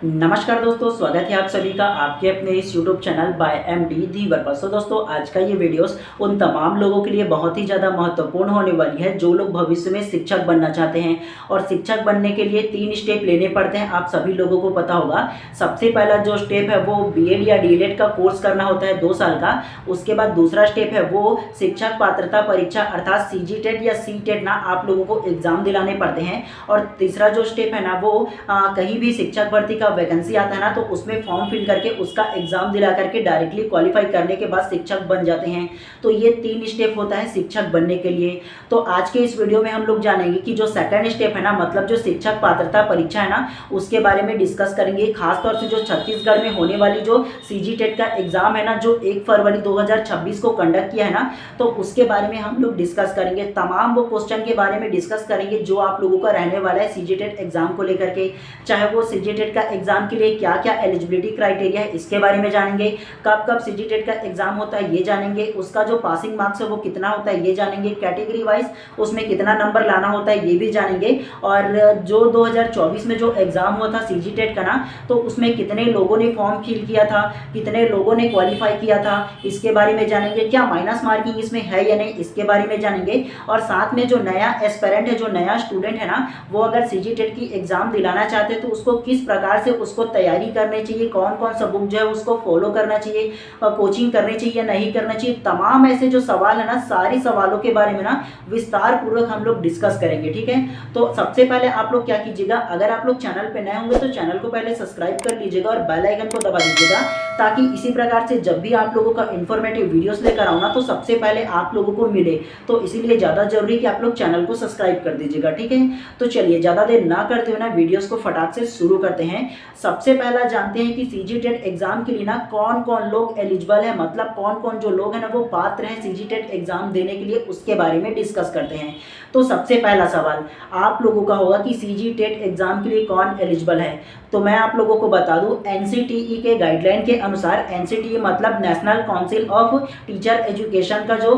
नमस्कार दोस्तों, स्वागत है आप सभी का आपके अपने इस YouTube चैनल बाय MD धीवर पर। सो दोस्तों, आज का ये वीडियोस उन तमाम लोगों के लिए बहुत ही ज़्यादा महत्वपूर्ण होने वाली है जो लोग भविष्य में शिक्षक बनना चाहते हैं। और शिक्षक बनने के लिए 3 स्टेप लेने पड़ते हैं, आप सभी लोगों को पता होगा। सबसे पहला जो स्टेप है वो BEd या DELED का कोर्स करना होता है 2 साल का। उसके बाद दूसरा स्टेप है वो शिक्षक पात्रता परीक्षा अर्थात CGTET या CTET ना आप लोगों को एग्जाम दिलाने पड़ते हैं। और तीसरा जो स्टेप है ना वो कहीं भी शिक्षक भर्ती का वैकेंसी आता है ना तो उसमें फॉर्म फिल करके उसका एग्जाम दिला करके डायरेक्टली क्वालिफाई करने के बाद शिक्षक बन जाते हैं। तो ये 3 स्टेप होता है शिक्षक बनने के लिए। तो आज के इस वीडियो में हम लोग जानेंगे कि जो सेकंड स्टेप है ना, मतलब जो शिक्षक पात्रता परीक्षा है ना, उसके बारे में डिस्कस करेंगे। खासतौर से जो छत्तीसगढ़ में होने वाली जो CGTET का एग्जाम है ना, जो 1 फरवरी 2026 को कंडक्ट किया है ना, तो उसके बारे में हम लोग डिस्कस करेंगे। तमाम वो क्वेश्चन के बारे में डिस्कस करेंगे जो आप लोगों का रहने वाला है CGTET एग्जाम को लेकर के। चाहे वो CGTET का एग्जाम के लिए क्या क्या एलिजिबिलिटी क्राइटेरिया है इसके बारे में जानेंगे। कब कब CGTET का एग्जाम होता है ये जानेंगे। उसका जो पासिंग मार्क्स है वो कितना होता है ये जानेंगे। कैटेगरी वाइज उसमें कितना नंबर लाना होता है ये भी जानेंगे। और जो 2024 में जो एग्जाम हुआ था CGTET का ना, तो उसमें कितने लोगों ने फॉर्म फिल किया था, कितने लोगों ने क्वालिफाई किया था, इसके बारे में जानेंगे। क्या माइनस मार्किंग इसमें है या नहीं इसके बारे में जानेंगे। और साथ में जो नया एस्पिरेंट है, जो नया स्टूडेंट है ना, वो अगर CGTET की एग्जाम दिलाना चाहते हैं तो उसको किस प्रकार से उसको तैयारी करनी चाहिए, कौन कौन सा बुक जो है उसको फॉलो करना चाहिए, कोचिंग करनी चाहिए या नहीं करना चाहिए। तमाम ऐसे जो सवाल है ना, सारे सवालों के बारे में ना विस्तार पूर्वक हम लोग डिस्कस करेंगे। ठीक है, तो सबसे पहले आप लोग क्या कीजिएगा, अगर आप लोग चैनल पे नए होंगे तो चैनल को पहले सब्सक्राइब कर लीजिएगा और बेल आइकन को दबा दीजिएगा, ताकि इसी प्रकार से जब भी आप लोगों का इन्फॉर्मेटिव वीडियोस लेकर आऊँ ना तो सबसे पहले आप लोगों को मिले। तो इसीलिए ज़्यादा जरूरी है कि आप लोग चैनल को सब्सक्राइब कर दीजिएगा। ठीक है, तो चलिए ज़्यादा देर ना करते हुए ना वीडियोस को फटाक से शुरू करते हैं। सबसे पहला जानते हैं कि CGTET एग्जाम के लिए ना कौन कौन लोग एलिजिबल है, मतलब कौन कौन जो लोग हैं ना वो पात्र हैं CGTET एग्जाम देने के लिए, उसके बारे में डिस्कस करते हैं। तो सबसे पहला सवाल आप लोगों का होगा कि CGTET एग्जाम के लिए कौन एलिजिबल है। तो मैं आप लोगों को बता दूं, NCTE के गाइडलाइन के अनुसार, NCTE मतलब national council of teacher education का जो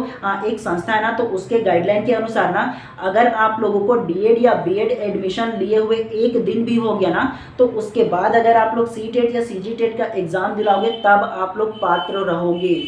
एक संस्था है ना, तो उसके गाइडलाइन के अनुसार ना अगर आप लोगों को DED या BEd एडमिशन लिए हुए 1 दिन भी हो गया ना, तो उसके बाद अगर आप लोग CTET या CGTET का एग्जाम दिलाओगे तब आप लोग पात्र रहोगे।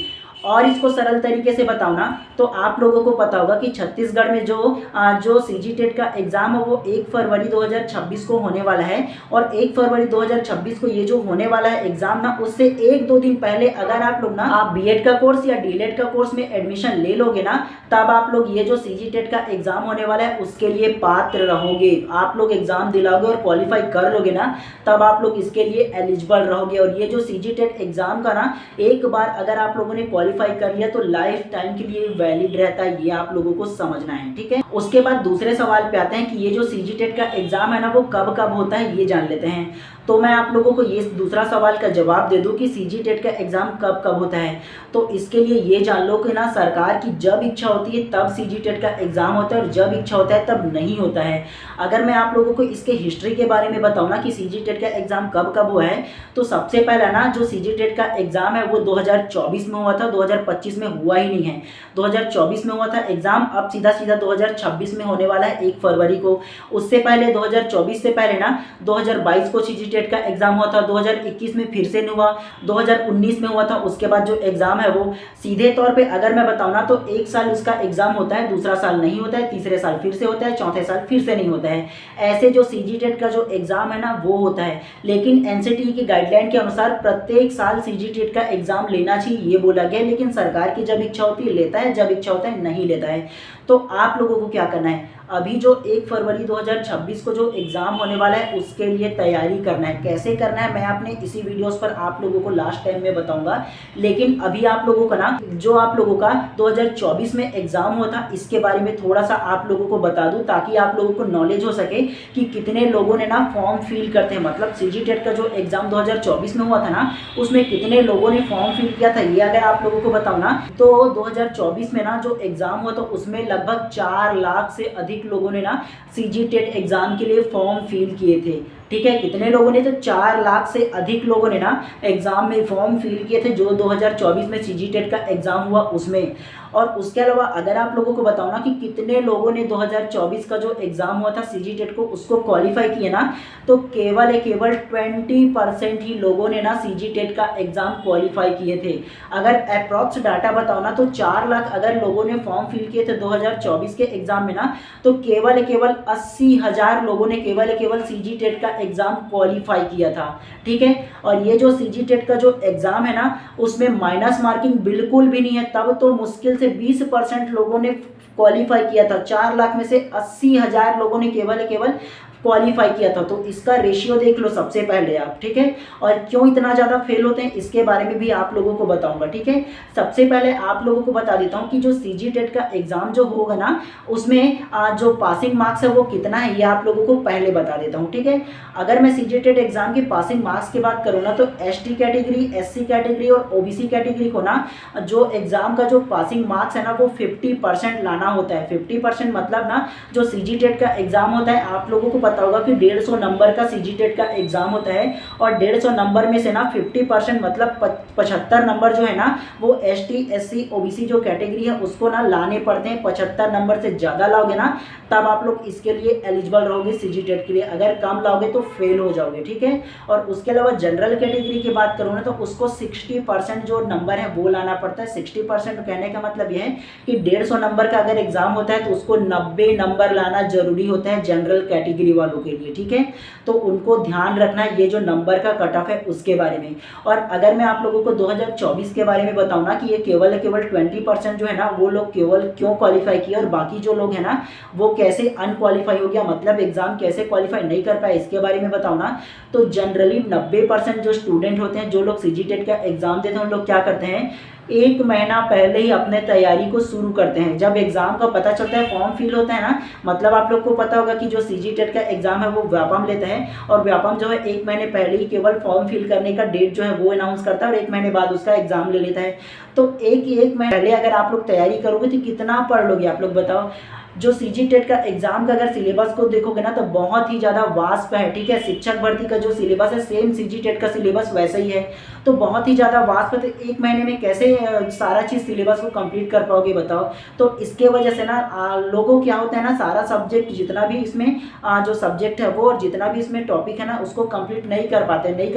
और इसको सरल तरीके से बताओ ना, तो आप लोगों को पता होगा कि छत्तीसगढ़ में जो CGTET का एग्जाम है वो 1 फरवरी 2026 को होने वाला है। और 1 फरवरी 2026 को ये जो होने वाला है एग्जाम ना, उससे 1-2 दिन पहले अगर आप लोग ना BEd का कोर्स या DELED का कोर्स में एडमिशन ले लोगे ना, तब आप लोग ये जो CGTET का एग्जाम होने वाला है उसके लिए पात्र रहोगे। आप लोग एग्जाम दिलाओगे और क्वालिफाई कर लोगे ना, तब आप लोग इसके लिए एलिजिबल रहोगे। और ये जो CGTET एग्जाम का ना, एक बार अगर आप लोगों ने क्वालिफाई कर लिया तो लाइफ टाइम के लिए वैलिड रहता है, ये आप लोगों को समझना है। ठीक है, उसके बाद दूसरे सवाल पे आते हैं कि ये जो CGTET का एग्जाम है ना वो कब कब होता है ये जान लेते हैं। तो मैं आप लोगों को ये दूसरा सवाल का जवाब दे दूं कि CGTET का एग्जाम कब कब होता है। तो इसके लिए ये जान लो कि ना सरकार की जब इच्छा होती है तब CGTET का एग्जाम होता है और जब इच्छा होता है तब नहीं होता है। अगर मैं आप लोगों को इसके हिस्ट्री के बारे में बताऊं ना कि CGTET का एग्जाम कब कब हुआ है, तो सबसे पहला ना जो CGTET का एग्जाम है वो 2024 में हुआ था, 2025 में हुआ ही नहीं है। 2024 में हुआ था एग्जाम, अब सीधा सीधा 2026 में होने वाला है 1 फरवरी को। उससे पहले 2024 से पहले ना 2022 को CGTET का एग्जाम हुआ था, 2021 में फिर से नहीं हुआ, 2019 में हुआ था। उसके बाद जो एग्जाम है वो सीधे तौर पे अगर मैं बताऊं ना तो 1 साल उसका एग्जाम होता है, दूसरा साल नहीं होता है, तीसरे साल फिर से होता है, चौथे साल फिर से नहीं होता है। ऐसे जो CGTET का जो एग्जाम है ना वो होता है। लेकिन NCTE की गाइडलाइन के अनुसार प्रत्येक साल CGTET का एग्जाम लेना चाहिए ये बोला गया, लेकिन सरकार की जब इच्छा होती है लेता है, जब इच्छा होता है नहीं लेता है। तो आप लोगों को क्या करना है, अभी जो 1 फरवरी 2026 को जो एग्जाम होने वाला है उसके लिए तैयारी करना है। कैसे करना है मैं अपने इसी वीडियोस पर आप लोगों को लास्ट टाइम में बताऊंगा। लेकिन अभी आप लोगों का ना जो आप लोगों का 2024 में एग्जाम हुआ था इसके बारे में थोड़ा सा आप लोगों को बता दूं, ताकि आप लोगों को नॉलेज हो सके कि कितने लोगों ने ना फॉर्म फिल करते हैं। मतलब CGTET का जो एग्जाम 2024 में हुआ था ना, उसमें कितने लोगों ने फॉर्म फिल किया था ये अगर आप लोगों को बताऊं ना, तो 2024 में ना जो एग्जाम हुआ था उसमें लगभग 4 लाख से अधिक लोगों ने ना CGTET एग्जाम के लिए फॉर्म फिल किए थे। ठीक है, कितने लोगों ने, तो 4 लाख से अधिक लोगों ने ना एग्जाम में फॉर्म फिल किए थे जो 2024 में CGTET का एग्जाम हुआ उसमें। और उसके अलावा अगर आप लोगों को बताओ ना कि कितने लोगों ने 2024 का जो एग्ज़ाम हुआ था सीजी टेट को उसको क्वालिफाई किया ना, तो केवल 20% ही लोगों ने ना सीजी टेट का एग्ज़ाम क्वालिफाई किए थे। अगर अप्रॉक्स डाटा बताओ ना तो 4 लाख अगर लोगों ने फॉर्म फिल किए थे 2024 के एग्ज़ाम में ना, तो केवल 80,000 लोगों ने केवल सीजी टेट का एग्ज़ाम क्वालिफाई किया था। ठीक है, और ये जो सीजी टेट का जो एग्ज़ाम है ना उसमें माइनस मार्किंग बिल्कुल भी नहीं है, तब तो मुश्किल से 20% लोगों ने क्वालिफाई किया था। 4 लाख में से 80,000 लोगों ने केवल क्वालिफाई किया था। तो इसका रेशियो देख लो सबसे पहले आप। ठीक है, और क्यों इतना ज़्यादा फेल होते हैं इसके बारे में भी आप लोगों को बताऊंगा। ठीक है, सबसे पहले आप लोगों को बता देता हूं कि जो सीजी टेट का एग्ज़ाम जो होगा ना उसमें जो पासिंग मार्क्स है वो कितना है ये आप लोगों को पहले बता देता हूँ। ठीक है, अगर मैं सीजी टेट एग्ज़ाम की पासिंग मार्क्स की बात करूँ ना तो एसटी कैटेगरी, एससी कैटेगरी और ओबीसी कैटेगरी को ना जो एग्ज़ाम का जो पासिंग मार्क्स है ना वो 50% लाना होता है। 50% मतलब ना जो सीजी टेट का एग्ज़ाम होता है आप लोगों को पता होगा कि 150 नंबर का सीजी टेट का एग्ज़ाम होता है, और 150 नंबर में से ना 50% मतलब 75 नंबर जो है ना वो एसटी, एससी, ओबीसी जो कैटेगरी है उसको ना लाने पड़ते हैं। 75 नंबर से ज़्यादा लाओगे ना तब आप लोग इसके लिए एलिजिबल रहोगे सीजी टेट के लिए, अगर कम लाओगे तो फेल हो जाओगे। ठीक है, और उसके अलावा जनरल कैटेगरी की बात करूँ ना तो उसको 60% जो नंबर है वो लाना पड़ता है। 60% कहने का मतलब यह है कि 150 नंबर का अगर एग्ज़ाम होता है तो उसको 90 नंबर लाना जरूरी होता है जनरल कैटेगरी वालों के लिए। ठीक है, तो उनको ध्यान रखना है ये जो नंबर का कट ऑफ है उसके बारे में। और अगर मैं आप लोगों को 2024 के बारे में बताऊँ ना कि ये केवल 20% जो है ना वो लोग केवल क्यों क्वालिफाई किए और बाकी जो लोग हैं ना वो कैसे अनक्वालिफाई हो गया, मतलब एग्जाम कैसे क्वालिफाई नहीं कर पाए इसके बारे में बताऊँ ना, तो जनरली 90% जो स्टूडेंट होते हैं जो लोग सीजी टेट का एग्ज़ाम देते हैं उन लोग क्या करते हैं, 1 महीना पहले ही अपने तैयारी को शुरू करते हैं। जब एग्ज़ाम का पता चलता है, फॉर्म फिल होता है ना, मतलब आप लोग को पता होगा कि जो सीजी टेट का एग्ज़ाम है वो व्यापम लेता है, और व्यापम जो है 1 महीने पहले ही केवल फॉर्म फिल करने का डेट जो है वो अनाउंस करता है और 1 महीने बाद उसका एग्ज़ाम ले लेता है। तो एक महीने पहले अगर आप लोग तैयारी करोगे तो कितना पढ़ लोगे आप लोग बताओ। जो सीजी टेट का एग्जाम का अगर सिलेबस को देखोगे ना तो बहुत ही ज़्यादा वास्ट है। ठीक है, शिक्षक भर्ती का जो सिलेबस है सेम सीजी टेट का सिलेबस वैसा ही है, तो बहुत ही ज़्यादा वास्ट है। तो 1 महीने में कैसे सारा चीज़ सिलेबस को कंप्लीट कर पाओगे बताओ। तो इसके वजह से ना लोगों क्या होता है ना, सारा सब्जेक्ट जितना भी इसमें जो सब्जेक्ट है वो और जितना भी इसमें टॉपिक है ना उसको कंप्लीट नहीं कर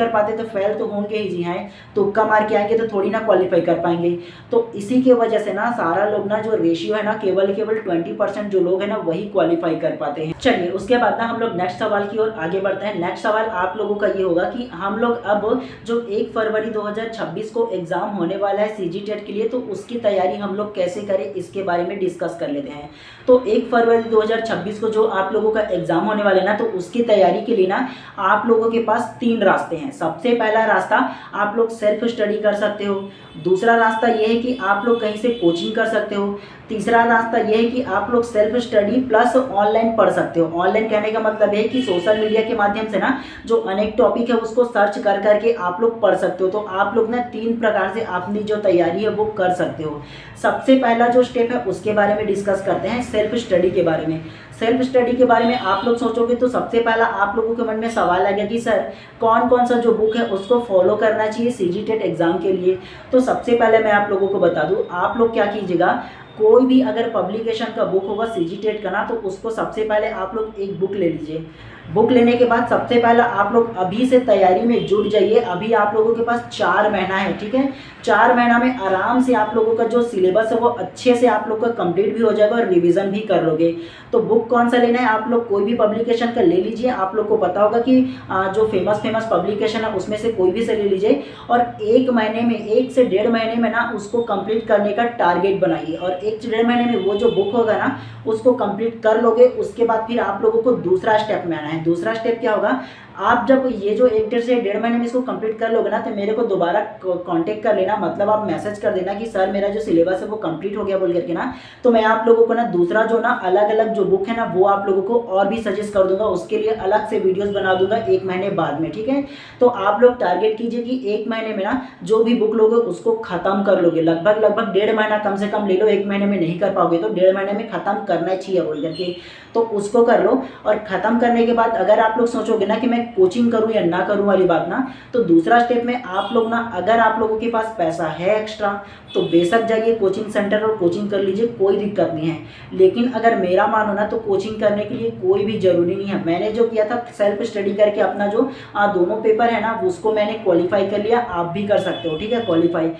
पाते तो फेल तो होंगे ही। जी हाँ, तुक्का मार के आएंगे तो थोड़ी ना क्वालिफाई कर पाएंगे। तो इसी के वजह से ना सारा लोग ना जो रेशियो है ना केवल 20% जो लोग हैं ना वही क्वालिफाई कर पाते हैं। चलिए उसके बाद ना हम लोग नेक्स्ट सवाल की ओर आगे बढ़ते हैं। नेक्स्ट सवाल आप लोगों का ये होगा कि हम लोग अब जो 1 फरवरी 2026 को एग्जाम होने वाला है सीजी टेट के लिए, तो उसकी तैयारी हम लोग कैसे करें इसके बारे में डिस्कस कर लेते हैं। तो 1 फरवरी 2026 को जो आप लोगों का एग्जाम होने वाला है ना, तो उसकी तैयारी के लिए ना आप लोगों के पास 3 रास्ते हैं। सबसे पहला रास्ता आप लोग सेल्फ स्टडी कर सकते हो, दूसरा रास्ता ये है कि आप लोग कहीं से कोचिंग कर सकते हो, तीसरा रास्ता ये है कि आप लोग सेल्फ स्टडी प्लस ऑनलाइन पढ़ सकते हो। ऑनलाइन कहने का मतलब है कि सोशल मीडिया के माध्यम से ना जो अनेक टॉपिक है उसको सर्च कर करके आप लोग पढ़ सकते हो। तो आप लोग ना 3 प्रकार से अपनी जो तैयारी है वो कर सकते हो। सबसे पहला जो स्टेप है उसके बारे में डिस्कस करते हैं, सेल्फ स्टडी के बारे में। सेल्फ स्टडी के बारे में आप लोग सोचोगे तो सबसे पहला आप लोगों के मन में सवाल आएगा कि सर कौन कौन सा जो बुक है उसको फॉलो करना चाहिए सीजी टेट एग्जाम के लिए। तो सबसे पहले मैं आप लोगों को बता दूं, आप लोग क्या कीजिएगा, कोई भी अगर पब्लिकेशन का बुक होगा सीजी टेट का ना, तो उसको सबसे पहले आप लोग एक बुक ले लीजिए। बुक लेने के बाद सबसे पहला आप लोग अभी से तैयारी में जुट जाइए। अभी आप लोगों के पास 4 महीना है, ठीक है। 4 महीना में आराम से आप लोगों का जो सिलेबस है वो अच्छे से आप लोग का कंप्लीट भी हो जाएगा और रिवीजन भी कर लोगे। तो बुक कौन सा लेना है, आप लोग कोई भी पब्लिकेशन का ले लीजिए। आप लोग को पता होगा कि जो फेमस पब्लिकेशन है उसमें से कोई भी से ले लीजिए, और 1 महीने में 1 से 1.5 महीने में ना उसको कंप्लीट करने का टारगेट बनाइए। और 1 से 1.5 महीने में वो जो बुक होगा ना उसको कंप्लीट कर लोगे। उसके बाद फिर आप लोगों को दूसरा स्टेप में आना है। दूसरा स्टेप क्या होगा, आप जब ये जो 1 से 1.5 महीने में इसको कंप्लीट कर लोगे ना, तो मेरे को दोबारा कांटेक्ट कर लेना, मतलब आप मैसेज कर देना कि सर मेरा जो सिलेबस है वो कंप्लीट हो गया बोल करके ना। तो मैं आप लोगों को ना दूसरा जो ना अलग अलग जो बुक है ना वो आप लोगों को और भी सजेस्ट कर दूंगा, उसके लिए अलग से वीडियोस बना दूंगा 1 महीने बाद में, ठीक है। तो आप लोग टारगेट कीजिए कि 1 महीने में ना जो भी बुक लोगे उसको खत्म कर लोगे। लगभग 1.5 महीना कम से कम ले लो, 1 महीने में नहीं कर पाओगे तो 1.5 महीने में खत्म करना चाहिए बोल करके, तो उसको कर लो। और ख़त्म करने के बाद अगर आप लोग सोचोगे ना कि मैं मैं कोचिंग करूँ या ना करूँ वाली बात ना, तो दूसरा स्टेप में आप लोग ना, अगर आप लोगों के पास पैसा है एक्स्ट्रा तो बेशक जाइए कोचिंग सेंटर और कोचिंग कर लीजिए, कोई दिक्कत नहीं है। लेकिन अगर मेरा मानो ना तो कोचिंग करने के लिए कोई भी ज़रूरी नहीं है। मैंने जो किया था सेल्फ स्टडी करके अपना जो दोनों पेपर है ना उसको मैंने क्वालिफाई कर लिया, आप भी कर सकते हो, ठीक है, क्वालिफाई।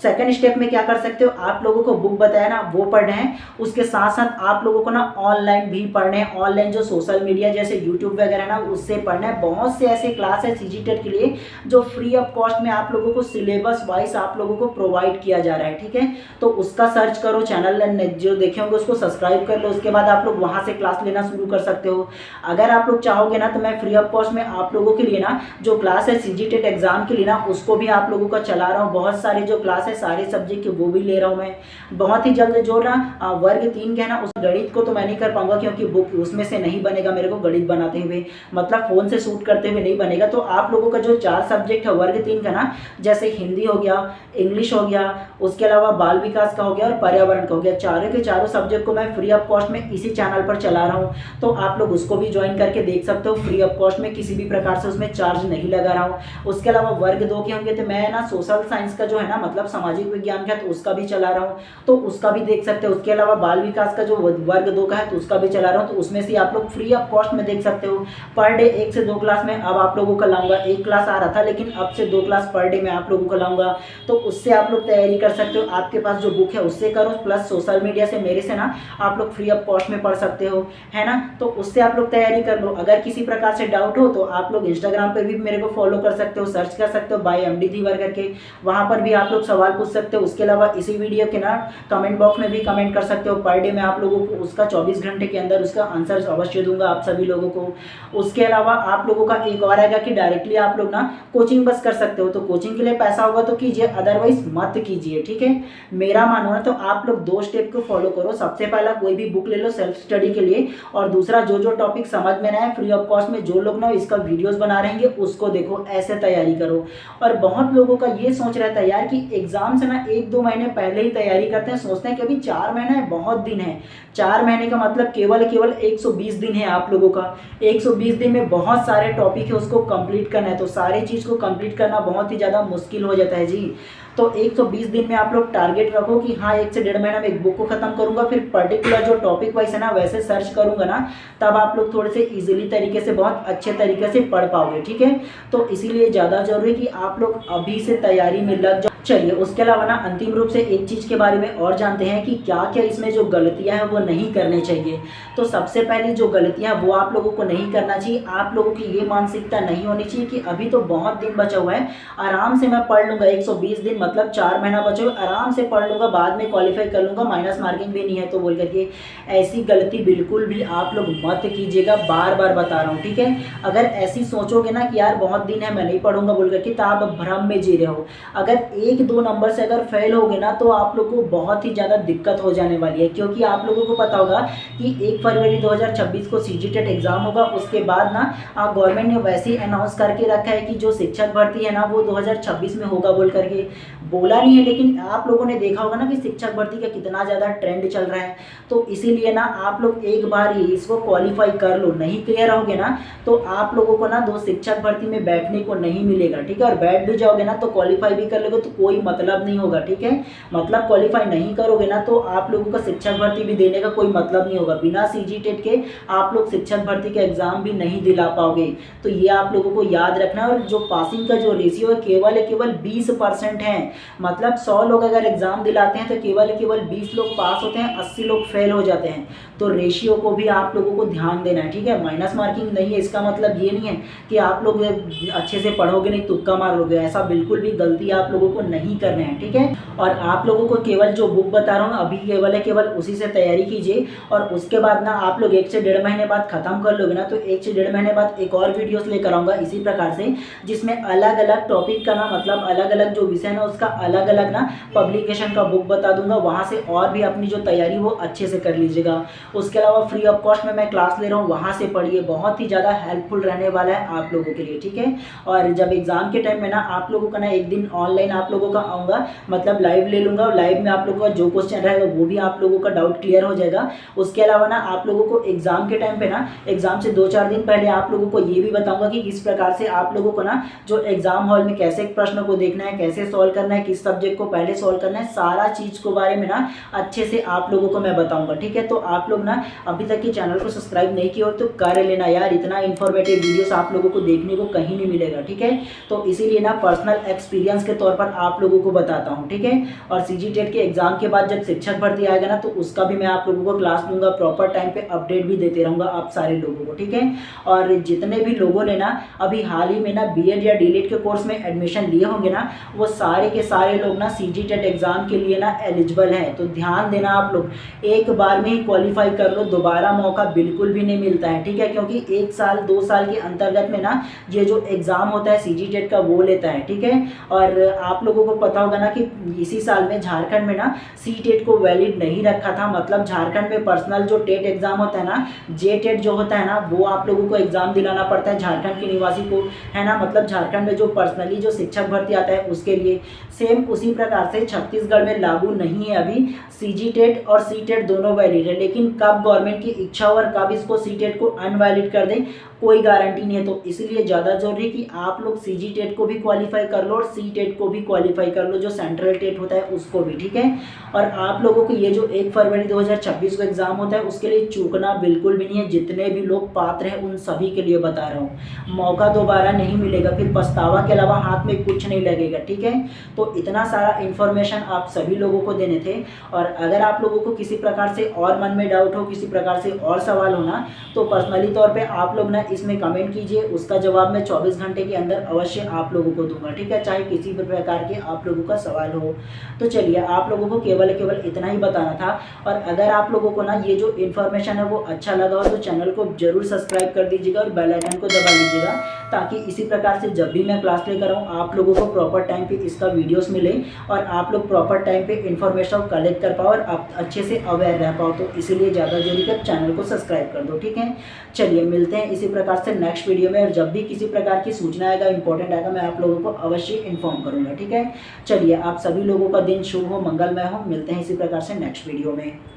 सेकंड स्टेप में क्या कर सकते हो, आप लोगों को बुक बताया ना वो पढ़ने हैं, उसके साथ साथ आप लोगों को ना ऑनलाइन भी पढ़ने हैं। ऑनलाइन जो सोशल मीडिया जैसे यूट्यूब वगैरह ना उससे पढ़ना है। बहुत से ऐसे क्लास है सीजी टेट के लिए जो फ्री ऑफ कॉस्ट में आप लोगों को सिलेबस वाइज आप लोगों को प्रोवाइड किया जा रहा है, ठीक है। तो उसका सर्च करो, चैनल जो देखे होंगे उसको सब्सक्राइब कर लो, उसके बाद आप लोग वहाँ से क्लास लेना शुरू कर सकते हो। अगर आप लोग चाहोगे ना तो मैं फ्री ऑफ कॉस्ट में आप लोगों के लिए ना जो क्लास है सीजी टेट एग्जाम के लिए ना उसको भी आप लोगों का चला रहा हूँ। बहुत सारे जो क्लास है सारे सब्जेक्ट के वो भी ले रहा हूँ मैं बहुत ही जल्द। जो ना वर्ग 3 के है ना उस गणित को तो मैं नहीं कर पाऊंगा क्योंकि बुक उसमें से नहीं बनेगा मेरे को गणित बनाते हुए, मतलब फोन से शूट करते हुए नहीं बनेगा। तो आप लोगों का जो 4 सब्जेक्ट है वर्ग 3 का ना, जैसे हिंदी हो गया, इंग्लिश हो गया, उसके अलावा बाल विकास का हो गया और पर्यावरण का हो गया, चारों के चारों सब्जेक्ट को मैं फ्री ऑफ कॉस्ट में इसी चैनल पर चला रहा हूँ। तो आप लोग उसको भी ज्वाइन करके देख सकते हो फ्री ऑफ कॉस्ट में, किसी भी प्रकार से उसमें चार्ज नहीं लगा रहा हूँ। उसके अलावा वर्ग 2 के होंगे तो मैं ना सोशल साइंस का जो है ना मतलब सामाजिक विज्ञान का तो उसका भी चला रहा हूँ, तो उसका भी देख सकते हो। उसके अलावा बाल विकास का जो वर्ग 2 का है तो उसका भी चला रहा हूँ, तो उसमें से आप लोग फ्री ऑफ कॉस्ट में देख सकते हो। पर डे 1 से 2 क्लास में अब आप लोगों का लाऊंगा, 1 क्लास आ रहा था लेकिन अब से 2 क्लास पर डे में आप लोगों को लाऊंगा, तो उससे आप लोग तैयारी कर सकते हो। आपके पास जो बुक है उससे करो, प्लस सोशल मीडिया से मेरे से ना आप लोग फ्री ऑफ कॉस्ट में पढ़ सकते हो, है ना। तो उससे आप लोग तैयारी कर लो। अगर किसी प्रकार से डाउट हो तो आप लोग इंस्टाग्राम पर भी मेरे को फॉलो कर सकते हो, सर्च कर सकते हो बाय MD धीवर करके, वहाँ पर भी आप लोग सवाल पूछ सकते हो। उसके अलावा इसी वीडियो के ना कमेंट बॉक्स में भी कमेंट कर सकते हो। पर डे मैं आप लोगों को उसका 24 घंटे के अंदर उसका आंसर अवश्य दूंगा आप सभी लोगों को। उसके अलावा आप लोगों का एक और आएगा कि डायरेक्टली आप लोग ना कोचिंग बस कर सकते हो, तो कोचिंग के लिए पैसा होगा तो कीजिए, अदरवाइज मत कीजिए, ठीक है। मेरा मानो ना तो आप लोग 2 स्टेप को फॉलो करो। सबसे पहला कोई भी बुक ले लो सेल्फ स्टडी के लिए, और दूसरा जो जो टॉपिक समझ में ना आए फ्री ऑफ कॉस्ट में जो लोग ना इसका वीडियोस बना रहेंगे उसको देखो, ऐसे तैयारी करो। और बहुत लोगों का ये सोच रहता है यार कि एग्जाम से ना 1-2 महीने पहले ही तैयारी करते हैं, सोचते हैं कि अभी 4 महीना है, बहुत दिन है। 4 महीने का मतलब केवल 120 दिन है आप लोगों का। 120 दिन में बहुत सारे टॉपिक है उसको कंप्लीट करना है, तो सारी चीज़ को कंप्लीट करना बहुत ही ज़्यादा मुश्किल हो जाता है जी। तो 120 दिन में आप लोग टारगेट रखो कि हाँ 1 से 1.5 महीना में एक बुक को खत्म करूंगा, फिर पर्टिकुलर जो टॉपिक वाइज है ना वैसे सर्च करूंगा ना, तब आप लोग थोड़े से इजीली तरीके से बहुत अच्छे तरीके से पढ़ पाओगे, ठीक है। तो इसीलिए ज़्यादा जरूरी है कि आप लोग अभी से तैयारी में लग जाओ। चलिए उसके अलावा ना अंतिम रूप से एक चीज़ के बारे में और जानते हैं कि क्या क्या इसमें जो गलतियां हैं वो नहीं करनी चाहिए। तो सबसे पहली जो गलतियां वो आप लोगों को नहीं करना चाहिए। आप लोगों की ये मानसिकता नहीं होनी चाहिए कि अभी तो बहुत दिन बचा हुआ है, आराम से मैं पढ़ लूँगा, 120 दिन मतलब 4 महीना बचे हुए, आराम से पढ़ लूँगा, बाद में क्वालिफाई कर लूँगा, माइनस मार्किंग भी नहीं है तो बोल करके ऐसी गलती बिल्कुल भी आप लोग मत कीजिएगा, बार बार बता रहा हूँ, ठीक है। अगर ऐसी सोचोगे ना कि यार बहुत दिन है मैं नहीं पढ़ूंगा बोल करके, तो आप भ्रम में जी रहे हो। अगर 1-2 नंबर से अगर फेल होगे ना तो आप लोग को बहुत ही ज़्यादा दिक्कत हो जाने वाली है, क्योंकि आप लोगों को पता होगा कि 1 फरवरी 2026 को सीजी टेट एग्जाम होगा। उसके बाद ना गवर्नमेंट ने वैसे ही अनाउंस करके रखा है कि जो शिक्षक भर्ती है ना वो 2026 में होगा बोल करके, बोला नहीं है लेकिन आप लोगों ने देखा होगा ना कि शिक्षक भर्ती का कितना ज़्यादा ट्रेंड चल रहा है। तो इसीलिए ना आप लोग एक बार ही इसको क्वालिफाई कर लो, नहीं क्लियर होगे ना तो आप लोगों को ना 2 शिक्षक भर्ती में बैठने को नहीं मिलेगा, ठीक है। और बैठ भी जाओगे ना तो क्वालिफाई भी कर लोगे तो कोई मतलब नहीं होगा, ठीक है। मतलब क्वालिफाई नहीं करोगे ना तो आप लोगों का शिक्षक भर्ती भी देने का कोई मतलब नहीं होगा। बिना सीजी टेट के आप लोग शिक्षक भर्ती का एग्जाम भी नहीं दिला पाओगे, तो ये आप लोगों को याद रखना है। और जो पासिंग का जो रेशियो है केवल 20% है, मतलब 100 लोग अगर एग्जाम दिलाते हैं तो केवल 20 लोग पास होते हैं, 80 लोग फेल हो जाते हैं। तो रेशियो को भी आप लोगों को ध्यान देना है, ठीक है। माइनस मार्किंग नहीं है, इसका मतलब ये नहीं है कि आप लोग अच्छे से पढ़ोगे नहीं तुक्का मार लोगे, ऐसा बिल्कुल भी गलती आप लोगों को नहीं करना है, ठीक है। और आप लोगों को केवल जो बुक बता रहा हूँ अभी केवल उसी से तैयारी कीजिए। और उसके बाद ना आप लोग 1 से 1.5 महीने बाद खत्म कर लोगे ना तो 1 से 1.5 महीने बाद एक और वीडियोस लेकर आऊँगा इसी प्रकार से, जिसमें अलग अलग टॉपिक का ना मतलब अलग अलग जो विषय है उसका अलग अलग ना पब्लिकेशन का बुक बता दूंगा, वहाँ से और भी अपनी जो तैयारी वो अच्छे से कर लीजिएगा। उसके अलावा फ्री ऑफ कॉस्ट में मैं क्लास ले रहा हूँ, वहाँ से पढ़िए, बहुत ही ज़्यादा हेल्पफुल रहने वाला है आप लोगों के लिए, ठीक है। और जब एग्जाम के टाइम में ना आप लोगों का ना एक दिन ऑनलाइन आप लोगों का आऊँगा, मतलब लाइव ले लूँगा और लाइव में आप लोगों का जो क्वेश्चन रहेगा वो भी आप लोगों का डाउट क्लियर हो जाएगा। उसके अलावा ना आप लोगों को एग्ज़ाम के टाइम पे ना, एग्ज़ाम से 2-4 दिन पहले आप लोगों को ये भी बताऊँगा कि किस प्रकार से आप लोगों को ना जो एग्ज़ाम हॉल में कैसे प्रश्न को देखना है, कैसे सॉल्व करना है, किस सब्जेक्ट को पहले सॉल्व करना है, सारा चीज़ के बारे में ना अच्छे से आप लोगों को मैं बताऊँगा, ठीक है। तो आप लोग ना अभी तक के चैनल को सब्सक्राइब नहीं किया हो तो कर लेना यार, इतना इन्फॉर्मेटिव वीडियोस आप लोगों को देखने को कहीं नहीं मिलेगा, ठीक है। तो इसीलिए ना पर्सनल एक्सपीरियंस के तौर पर आप लोगों को बताता हूँ, ठीक है। और सीजीटेट के एग्जाम के बाद जब शिक्षक भर्ती आएगा ना तो उसका भी मैं आप लोगों को क्लास दूंगा, प्रॉपर टाइम पे अपडेट भी देते रहूँगा आप सारे लोगों को, ठीक है। और जितने भी लोगों ने ना अभी हाल ही में ना बीएड या डीएलएड के कोर्स में एडमिशन लिए होंगे ना, वो सारे के सारे लोग ना सीजीटेट एग्जाम के लिए ना एलिजिबल हैं। तो ध्यान देना आप लोग, एक बार में ही क्वालिफाई कर लो, दोबारा मौका बिल्कुल भी नहीं मिलता है, ठीक है। क्योंकि 1 साल 2 साल के अंतर्गत में ना ये जो एग्ज़ाम होता है सीजीटेट का वो लेता है, ठीक है। और आप लोगों को पता होगा ना कि इसी साल में झारखंड में ना सीटेट को वैलिड नहीं रखा था, मतलब झारखंड में पर्सनल जो टेट एग्ज़ाम होता है ना, जेटेट जो होता है ना, वो आप लोगों को एग्ज़ाम दिलाना पड़ता है झारखंड के निवासी को, है ना। मतलब झारखंड में जो पर्सनली जो शिक्षक भर्ती आता है उसके लिए सेम उसी प्रकार से छत्तीसगढ़ में लागू नहीं है अभी। सीजीटेट और सीटेट दोनों वैलिड है, लेकिन कब गवर्नमेंट की इच्छा हो और कब इसको सीटेट को अनवैलिड कर दें कोई गारंटी नहीं है। तो इसलिए ज़्यादा जरूरी कि आप लोग सीजीटेट को भी क्वालिफाई कर लो और सीटेट को भी क्वालिफाई कर लो, जो सेंट्रल टेट होता है उसको भी, ठीक है। और आप लोगों को ये जो 1 फरवरी 2026 को एग्जाम होता है उसके लिए चूकना बिल्कुल भी नहीं है। जितने भी लोग पात्र हैं उन सभी के लिए बता रहा हूँ, मौका दोबारा नहीं मिलेगा, फिर पछतावा के अलावा हाथ में कुछ नहीं लगेगा, ठीक है। तो इतना सारा इन्फॉर्मेशन आप सभी लोगों को देने थे। और अगर आप लोगों को किसी प्रकार से और मन में डाउट हो, किसी प्रकार से और सवाल होना, तो पर्सनली तौर पे आप लोग ना इसमें कमेंट कीजिए, उसका जवाब मैं 24 घंटे के अंदर अवश्य आप लोगों को दूंगा, ठीक है। चाहे किसी भी प्रकार के आप लोगों का सवाल हो। तो चलिए, आप लोगों को केवल इतना ही बताना था। और अगर आप लोगों को ना ये जो इन्फॉर्मेशन है वो अच्छा लगा हो तो चैनल को जरूर सब्सक्राइब कर दीजिएगा और बेल आइकन को दबा लीजिएगा, ताकि इसी प्रकार से जब भी मैं क्लास लेकर आऊँ आप लोगों को प्रॉपर टाइम पे इसका वीडियोस मिले और आप लोग प्रॉपर टाइम पे इन्फॉर्मेशन कलेक्ट कर पाओ और आप अच्छे से अवेयर रह पाओ। तो इसीलिए ज़्यादा जरूरी है चैनल को सब्सक्राइब कर दो, ठीक है। चलिए, मिलते हैं इसी प्रकार से नेक्स्ट वीडियो में। और जब भी किसी प्रकार की सूचना आएगा, इंपॉर्टेंट आएगा, मैं आप लोगों को अवश्य इन्फॉर्म करूँगा, ठीक है। चलिए, आप सभी लोगों का दिन शुभ हो, मंगलमय हो। मिलते हैं इसी प्रकार से नेक्स्ट वीडियो में।